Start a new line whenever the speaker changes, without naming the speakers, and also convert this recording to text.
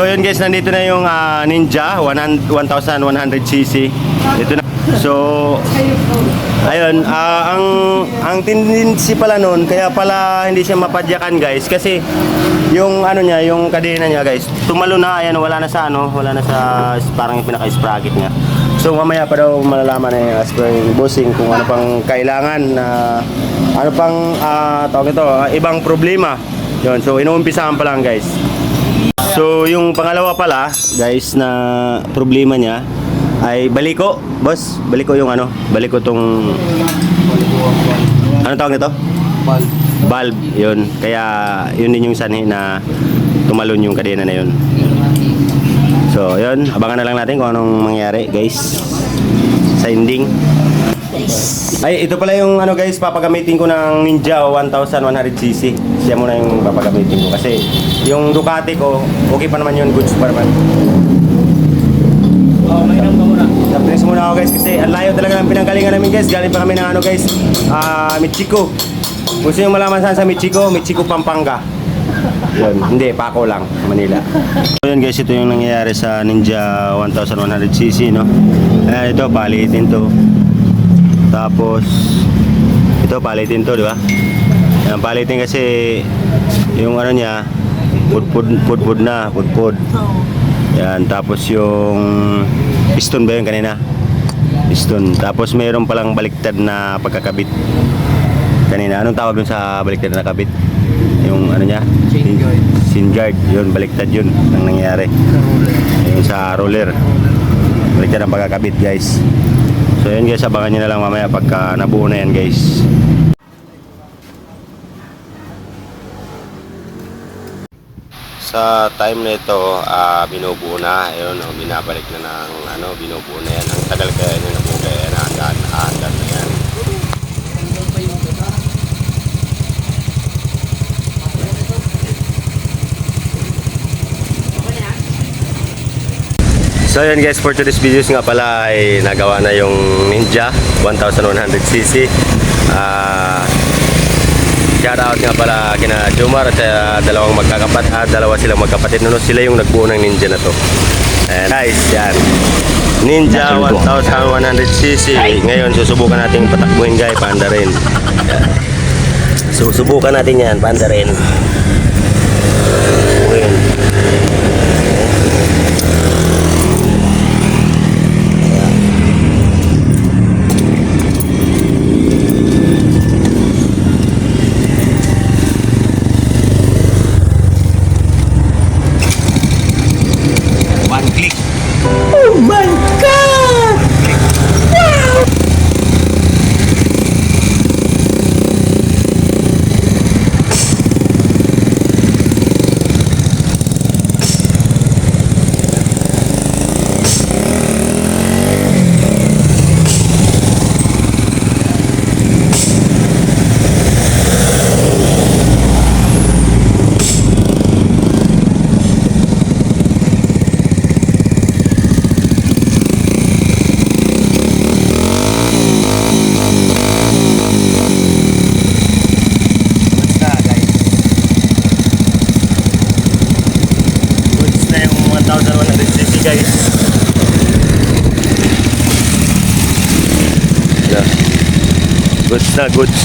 yun guys, nandito na yung Ninja 1100cc. Ito na. So ayun, ang tendency pala nun, kaya pala hindi siya mapadyakan guys, kasi yung ano niya, yung kadena niya guys, tumalo na, ayan, wala na sa parang yung pinaka-sprocket niya. So mamaya pa daw malalaman na as per yung bossing kung ano pang kailangan na ano pang tawag ito, ibang problema. Yun, so inuumpisahan pa lang guys. So yung pangalawa pala guys na problema niya ay baliko, boss. Baliko yung ano, baliko tong ano tawag nito? Valve. Yun. Kaya yun din yung sanhi na tumalon yung kadena na yun. So yun, abangan na lang natin kung anong mangyari guys sa ending. Ay, ito pala yung ano guys, papagamitin ko ng Ninja 1100cc. Siya muna yung papagamitin ko kasi yung Ducati ko, okay pa naman yun, goods pa naman. Mainam ka muna. Tapos muna ako guys kasi ang layo talaga ng pinanggalingan namin guys. Galing pa kami ng ano guys, Michiko. Gusto yung malaman saan sa Michiko? Michiko, Pampanga. Yun, hindi, Paco lang, Manila. So yun guys, ito yung nangyayari sa Ninja 1100cc, no? Ayan, ito, palitin to. Tapos ito, palitin to, di ba? Ayan, palitin kasi yung ano niya, pudpud na, pudpud. Yan, tapos yung piston ba yun kanina? Piston. Tapos mayroon palang baliktad na pagkakabit kanina. Anong tawag dun sa baliktad na nakabit? Yung ano niya? Shin guard. Yun, baliktad yun ang nangyayari. Yung sa roller. Baliktad ang pagkakabit guys. So yun guys, abangan nyo na lang mamaya pagka nabuo na yan guys. Sa time na ito, binubuo na, ayun, binabalik na ng ano, binubuo na yan. Ang tagal kaya yun, nabuo kaya yan, hanggang na yan. So yun guys, for today's videos nga pala ay nagawa na yung Ninja 1100cc. Shout out nga pala kina Jomar at dalawa silang magkapatid. Sila yung nagbuo ng Ninja na to. And guys, yan. Ninja 1100cc. Ngayon susubukan natin patakbuhin guys, paanda rin. Susubukan natin yan, paanda rin. Guys, yeah. Goods na goods.